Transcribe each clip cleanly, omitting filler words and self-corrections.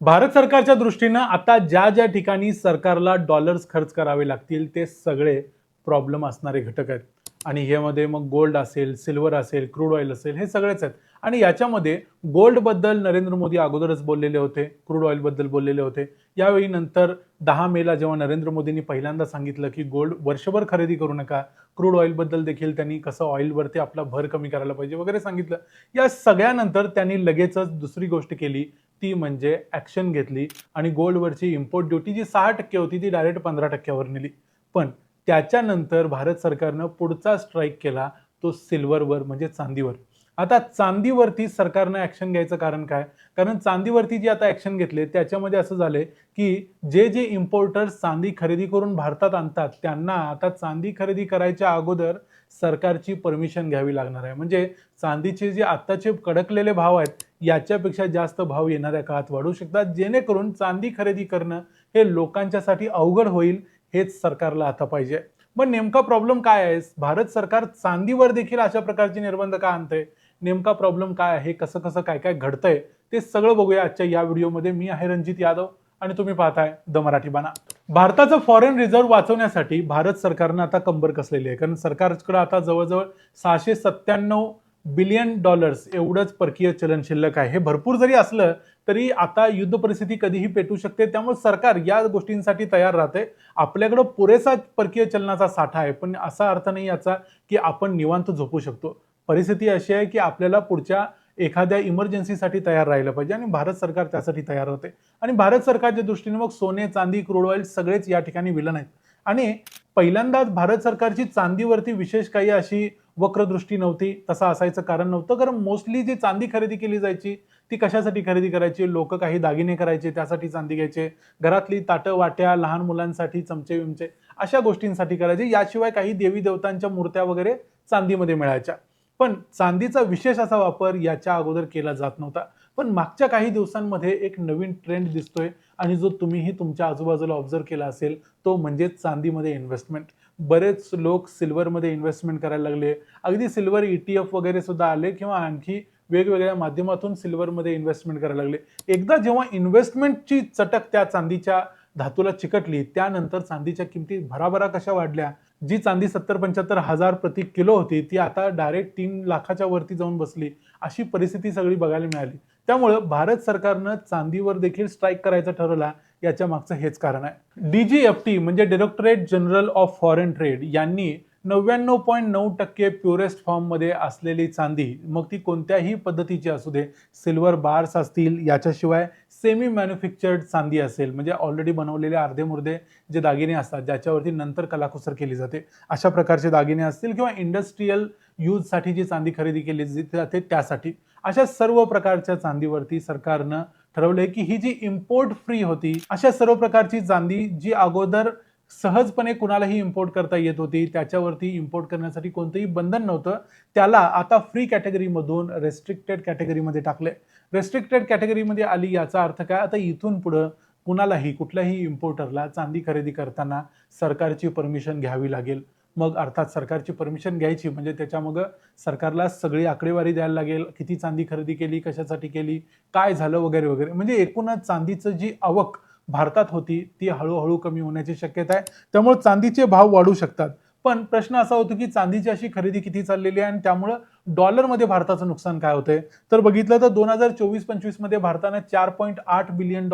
भारत सरकारच्या दृष्टीनं आता ज्या ज्या ठिकाणी सरकारला डॉलर्स खर्च करावे लागतील ते सगळे प्रॉब्लेम असणारे घटक आहेत. आणि ह्यामध्ये मग गोल्ड असेल, सिल्वर असेल, क्रूड ऑइल असेल, हे सगळेच आहेत. आणि याच्यामध्ये गोल्डबद्दल नरेंद्र मोदी अगोदरच बोललेले होते, क्रूड ऑइलबद्दल बोललेले होते. यावेळी नंतर 10 मेला जेव्हा नरेंद्र मोदींनी पहिल्यांदा सांगितलं की गोल्ड वर्षभर खरेदी करू नका, क्रूड ऑइलबद्दल देखील त्यांनी कसं ऑइलवरती आपला भर कमी करायला पाहिजे वगैरे सांगितलं. या सगळ्यानंतर त्यांनी लगेचच दुसरी गोष्ट केली, ती म्हणजे ॲक्शन घेतली आणि गोल्डवरची इम्पोर्ट ड्युटी जी 6% होती ती डायरेक्ट 15% वर नेली. पण त्याच्यानंतर भारत सरकारनं पुढचा स्ट्राईक केला, तो सिल्वरवर म्हणजे चांदीवर. आता चांदीवरती सरकारनं ॲक्शन घ्यायचं कारण काय? कारण चांदीवरती जी आता ॲक्शन घेतली त्याच्यामध्ये असं झालंय, की जे इम्पोर्टर्स चांदी खरेदी करून भारतात आणतात, त्यांना आता चांदी खरेदी करायच्या अगोदर सरकारची परमिशन घ्यावी लागणार आहे. म्हणजे चांदीचे जे आत्ताचे कडकलेले भाव आहेत, याच्यापेक्षा जास्त भाव येणाऱ्या काळात वाढू शकतात, जेणेकरून चांदी खरेदी करणं हे लोकांच्यासाठी अवघड होईल, हेच सरकारला आता पाहिजे. मग नेमका प्रॉब्लेम काय आहे? भारत सरकार चांदीवर देखील अशा प्रकारचे निर्बंध का आणतंय? नेमका प्रॉब्लेम काय आहे? कसं काय काय घडतंय? ते सगळं बघूया आजच्या या व्हिडिओमध्ये. मी आहे रणजित यादव आणि तुम्ही पाहताय द मराठी बाणा. भारताचं फॉरेन रिझर्व्ह वाचवण्यासाठी भारत सरकारनं आता कंबर कसलेली आहे. कारण सरकारकडे आता जवळजवळ 697 बिलियन डॉलर्स एवढंच परकीय चलन शिल्लक आहे. हे भरपूर जरी असलं तरी आता युद्ध परिस्थिती कधीही पेटू शकते. त्यामुळे सरकार या गोष्टींसाठी तयार राहते. आपल्याकडे पुरेसा परकीय चलनाचा साठा आहे, पण असा अर्थ नाही याचा की आपण निवांत झोपू शकतो. परिस्थिती अशी आहे की आपल्याला पुढच्या एखाद्या इमर्जन्सीसाठी तयार राहिलं पाहिजे आणि भारत सरकार त्यासाठी तयार होते. आणि भारत सरकारच्या दृष्टीने मग सोने, चांदी, क्रूड ऑइल सगळेच या ठिकाणी विलन आहेत. आणि पहिल्यांदाच भारत सरकारची चांदीवरती विशेष काही अशी वक्रदृष्टी नव्हती. तसं असायचं कारण नव्हतं, कारण मोस्टली जी चांदी खरेदी केली जायची ती कशासाठी खरेदी करायची? लोक काही दागिने करायचे, त्यासाठी चांदी घ्यायचे. घरातली ताटं वाट्या, लहान मुलांसाठी चमचे विमचे अशा गोष्टींसाठी करायचे. याशिवाय काही देवी देवतांच्या मूर्त्या वगैरे चांदीमध्ये मिळायच्या. पण चांदीचा विशेष असा वापर याच्या अगोदर केला जात नव्हता. पण मागच्या काही दिवसांमध्ये एक नवीन ट्रेंड दिसतोय आणि जो तुम्हीही तुमच्या आजूबाजूला ऑब्झर्व केला असेल, तो म्हणजे चांदीमध्ये इन्व्हेस्टमेंट. बरेच लोक सिल्वरमध्ये इन्व्हेस्टमेंट करायला लागले. अगदी सिल्वर ETF वगैरे सुद्धा आले किंवा आणखी वेगवेगळ्या माध्यमातून सिल्वरमध्ये इन्व्हेस्टमेंट करायला लागले. एकदा जेव्हा इन्व्हेस्टमेंटची चटक त्या चांदीच्या धातूला चिकटली, त्यानंतर चांदीच्या किमती भराभरा कशा वाढल्या. जी चांदी 70-75 हजार प्रति किलो होती, ती आता डायरेक्ट 3 लाखाच्या वरती जाऊन बसली. अशी परिस्थिती सगळी बघायला मिळाली. त्यामुळं भारत सरकारनं चांदीवर देखील स्ट्राईक करायचं ठरवला. याच्या मागचं हेच कारण आहे. DGFT म्हणजे directorate general of foreign trade यांनी 99.9% प्युरेस्ट फॉर्ममध्ये असलेली चांदी, मग ती कोणत्याही पद्धतीची असू दे, सिल्वर बार्स असतील, याच्याशिवाय सेमी मॅन्युफॅक्चर्ड चांदी असेल, म्हणजे ऑलरेडी बनवलेले अर्धे मुर्दे जे दागिने असतात, ज्याच्यावरती नंतर कलाकुसर केली जाते, अशा प्रकारचे दागिने असतील किंवा इंडस्ट्रीयल यूजसाठी जी चांदी खरेदी केली जाते त्यासाठी, अशा सर्व प्रकारच्या चांदीवरती सरकारनं ठरवलंय की ही जी इम्पोर्ट फ्री होती, अशा सर्व प्रकारची चांदी जी अगोदर सहजपणे कुणालाही इम्पोर्ट करता येत होती, त्याच्यावरती इम्पोर्ट करण्यासाठी कोणतंही बंधन नव्हतं, त्याला आता फ्री कॅटेगरीमधून रेस्ट्रिक्टेड कॅटेगरीमध्ये टाकले. रेस्ट्रिक्टेड कॅटेगरीमध्ये आली याचा अर्थ काय? आता इथून पुढं कुणालाही, कुठल्याही इम्पोर्टरला चांदी खरेदी करताना सरकारची परमिशन घ्यावी लागेल. मग अर्थात सरकारची परमिशन घ्यायची म्हणजे त्याच्यामागं सरकारला सगळी आकडेवारी द्यायला लागेल. किती चांदी खरेदी केली, कशासाठी केली, काय झालं वगैरे वगैरे. म्हणजे एकूणच चांदीचं जी आवक भारतात होती ती हळूहळू कमी होण्याची शक्यता आहे. त्यामुळे चांदीचे भाव वाढू शकतात. पण प्रश्न असा होतो की चांदीची अशी खरेदी किती चाललेली आहे आणि त्यामुळे डॉलरमध्ये भारताचं नुकसान काय होतंय? तर बघितलं तर 2024-25 मध्ये भारतानं $4.8 बिलियन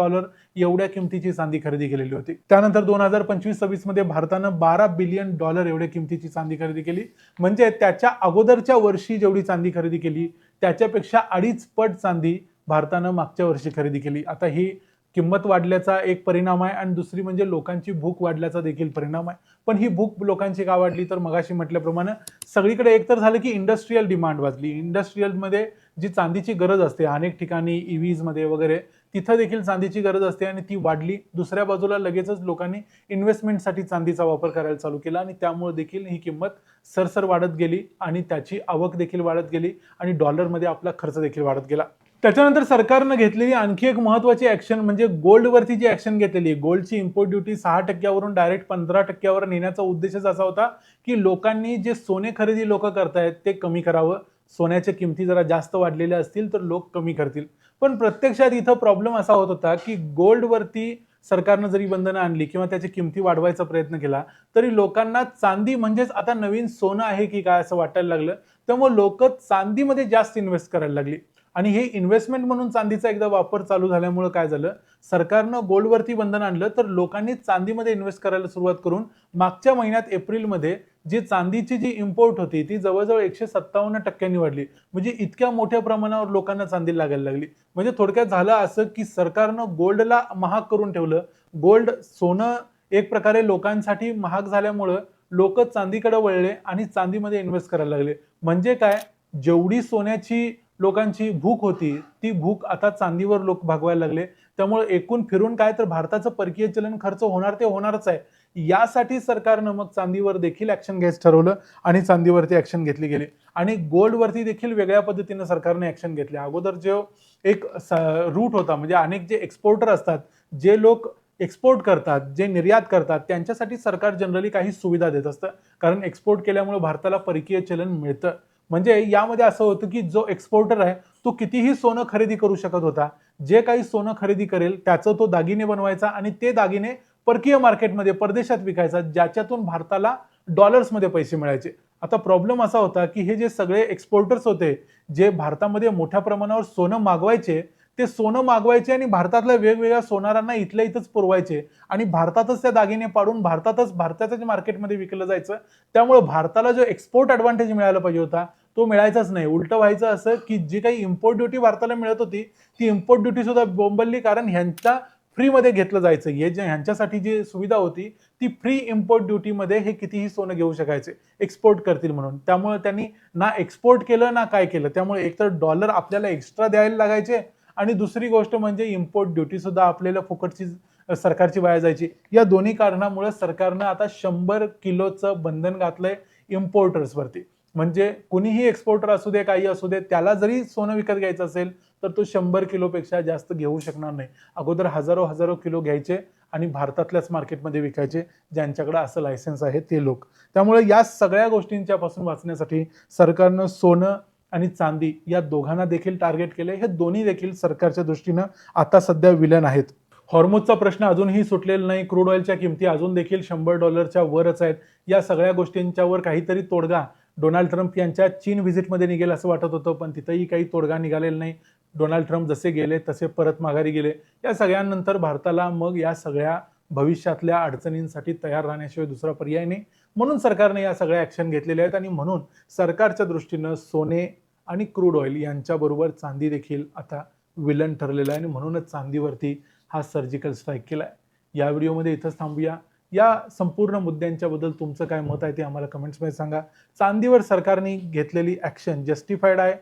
एवढ्या किमतीची चांदी खरेदी केलेली होती. त्यानंतर 2025-26 मध्ये भारतानं $12 बिलियन एवढ्या किमतीची चांदी खरेदी केली. म्हणजे त्याच्या अगोदरच्या वर्षी जेवढी चांदी खरेदी केली त्याच्यापेक्षा 2.5 पट चांदी भारतानं मागच्या वर्षी खरेदी केली. आता ही किंमत वाढल्याचा एक परिणाम आहे आणि दुसरी म्हणजे लोकांची भूक वाढल्याचा देखील परिणाम आहे. पण ही भूक लोकांची का वाढली? तर मगाशी म्हटल्याप्रमाणे सगळीकडे एकतर झालं की इंडस्ट्रीयल डिमांड वाढली. इंडस्ट्रीयलमध्ये जी चांदीची गरज असते अनेक ठिकाणी ईव्हीजमध्ये वगैरे, तिथं देखील चांदीची गरज असते आणि ती वाढली. दुसऱ्या बाजूला लगेचच लोकांनी इन्व्हेस्टमेंटसाठी चांदीचा वापर करायला चालू केला आणि त्यामुळे देखील ही किंमत सरसर वाढत गेली आणि त्याची आवक देखील वाढत गेली आणि डॉलरमध्ये आपला खर्च देखील वाढत गेला. त्याच्यानंतर सरकारनं घेतलेली आणखी एक महत्त्वाची ॲक्शन म्हणजे गोल्डवरती जी ॲक्शन घेतलेली आहे. गोल्डची इम्पोर्ट ड्युटी 6% वरून डायरेक्ट 15% नेण्याचा उद्देशच असा होता की लोकांनी जे सोने खरेदी करतायत ते कमी करावं. सोन्याच्या किमती जरा जास्त वाढलेल्या असतील तर लोक कमी करतील. पण प्रत्यक्षात इथं प्रॉब्लेम असा होत होता की गोल्डवरती सरकारनं जरी बंधनं आणली किंवा त्याची किमती वाढवायचा प्रयत्न केला, तरी लोकांना चांदी म्हणजेच आता नवीन सोनं आहे की काय असं वाटायला लागलं. त्यामुळे लोक चांदीमध्ये जास्त इन्व्हेस्ट करायला लागली आणि हे इन्व्हेस्टमेंट म्हणून चांदीचा एकदा वापर चालू झाल्यामुळे काय झालं, सरकारनं गोल्डवरती बंधन आणलं तर लोकांनी चांदीमध्ये इन्व्हेस्ट करायला सुरुवात करून मागच्या महिन्यात एप्रिलमध्ये जी चांदीची जी इम्पोर्ट होती ती जवळजवळ 157% वाढली. म्हणजे इतक्या मोठ्या प्रमाणावर लोकांना चांदी लागायला लागली. म्हणजे थोडक्यात झालं असं की सरकारनं गोल्डला महाग करून ठेवलं. गोल्ड सोनं एक प्रकारे लोकांसाठी महाग झाल्यामुळं लोक चांदीकडे वळले आणि चांदीमध्ये इन्व्हेस्ट करायला लागले. म्हणजे काय, जेवढी सोन्याची लोकांची भूक होती ती भूक आता चांदीवर लोक भागवायला लागले. त्यामुळे एकूण फिरून काय तर भारताचं परकीय चलन खर्च होणार ते होणारच आहे. यासाठी सरकारनं मग चांदीवर देखील ऍक्शन घ्यायचं ठरवलं आणि चांदीवरती ऍक्शन घेतली गेली आणि गोल्डवरती देखील वेगळ्या पद्धतीने सरकारने ऍक्शन घेतले. अगोदर जो एक रूट होता म्हणजे अनेक जे एक्सपोर्टर असतात, जे लोक एक्सपोर्ट करतात, जे निर्यात करतात, त्यांच्यासाठी सरकार जनरली काही सुविधा देत असतं. कारण एक्सपोर्ट केल्यामुळे भारताला परकीय चलन मिळतं. म्हणजे यामध्ये असं होतं की जो एक्सपोर्टर आहे तो कितीही सोनं खरेदी करू शकत होता. जे काही सोनं खरेदी करेल त्याचं तो दागिने बनवायचा आणि ते दागिने परकीय मार्केटमध्ये परदेशात विकायचा, ज्याच्यातून भारताला डॉलर्समध्ये पैसे मिळायचे. आता प्रॉब्लेम असा होता की हे जे सगळे एक्सपोर्टर्स होते, जे भारतामध्ये मोठ्या प्रमाणावर सोनं मागवायचे, ते सोनं मागवायचे आणि भारतातल्या वेगवेगळ्या सोनारांना इथल्या इथंच पुरवायचे आणि भारतातच त्या दागिने पाडून भारताच्याच मार्केटमध्ये विकलं जायचं. त्यामुळे भारताला जो एक्सपोर्ट ॲडव्हान्टेज मिळायला पाहिजे होता तो मिळायचाच नाही. उलटं व्हायचं असं की जी काही इम्पोर्ट ड्युटी भारताला मिळत होती ती इम्पोर्ट ड्युटी सुद्धा बोंबलली, कारण ह्यांच्या फ्रीमध्ये घेतलं जायचं. हे जे ह्यांच्यासाठी जी सुविधा होती ती फ्री इम्पोर्ट ड्युटीमध्ये हे कितीही सोनं घेऊ शकायचे एक्सपोर्ट करतील म्हणून. त्यामुळे त्यांनी ना एक्सपोर्ट केलं ना काय केलं. त्यामुळे एकतर डॉलर आपल्याला एक्स्ट्रा द्यायला लागायचे आणि दुसरी गोष्ट म्हणजे इम्पोर्ट ड्युटी सुद्धा आपल्याला फुकटची सरकारची वाया जायची. या दोन्ही कारणामुळे सरकारनं आता 100 किलोचं बंधन घातलंय इम्पोर्टर्सवरती. म्हणजे कुणीही एक्सपोर्टर असू दे काही असू दे, त्याला जरी सोनं विकत घ्यायचं असेल तर तो 100 किलोपेक्षा जास्त घेऊ शकणार नाही. अगोदर हजारो किलो घ्यायचे आणि भारतातल्याच मार्केटमध्ये विकायचे, ज्यांच्याकडे असं लायसन्स आहे ते लोक. त्यामुळे या सगळ्या गोष्टींच्या पासून वाचण्यासाठी सरकारनं सोनं आणि चांदी या दोघांना देखील टार्गेट केले. हे दोन्ही देखील सरकारच्या दृष्टीनं आता सध्या विलन आहेत. हॉर्मुजचा प्रश्न अजूनही सुटलेला नाही. क्रूड ऑइलच्या किमती अजून देखील $100 वरच आहेत. या सगळ्या गोष्टींच्यावर काहीतरी तोडगा डोनाल्ड ट्रम्प यांच्या चीन व्हिजिटमध्ये निघेल असं वाटत होतं, पण तिथंही काही तोडगा निघालेला नाही. डोनाल्ड ट्रम्प जसे गेले तसे परत माघारी गेले. या सगळ्यांनंतर भारताला मग या सगळ्या भविष्यातल्या अडचणींसाठी तयार राहण्याशिवाय दुसरा पर्याय नाही. म्हणून सरकारने या सगळ्या ऍक्शन घेतलेल्या आहेत आणि म्हणून सरकारच्या दृष्टीनं सोने आणि क्रूड ऑइल यांच्याबरोबर चांदी देखील आता विलन ठरलेलं आहे आणि म्हणूनच चांदीवरती हा सर्जिकल स्ट्राईक केलाय. या व्हिडिओमध्ये इथंच थांबूया. या संपूर्ण मुद्द्यांच्या बद्दल तुमचं काय मत आहे ते आम्हाला कमेंट्समध्ये सांगा. चांदीवर सरकारने घेतलेली ऍक्शन जस्टिफाईड आहे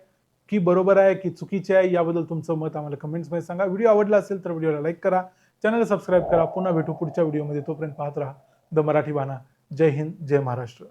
की बरोबर आहे की चुकीची आहे, याबद्दल तुमचं मत आम्हाला कमेंट्समध्ये सांगा. व्हिडिओ आवडला असेल तर व्हिडिओला लाईक करा, चॅनलला सबस्क्राईब करा. पुन्हा भेटू पुढच्या व्हिडिओमध्ये. तोपर्यंत पाहत राहा द मराठी बाणा. जय हिंद, जय महाराष्ट्र.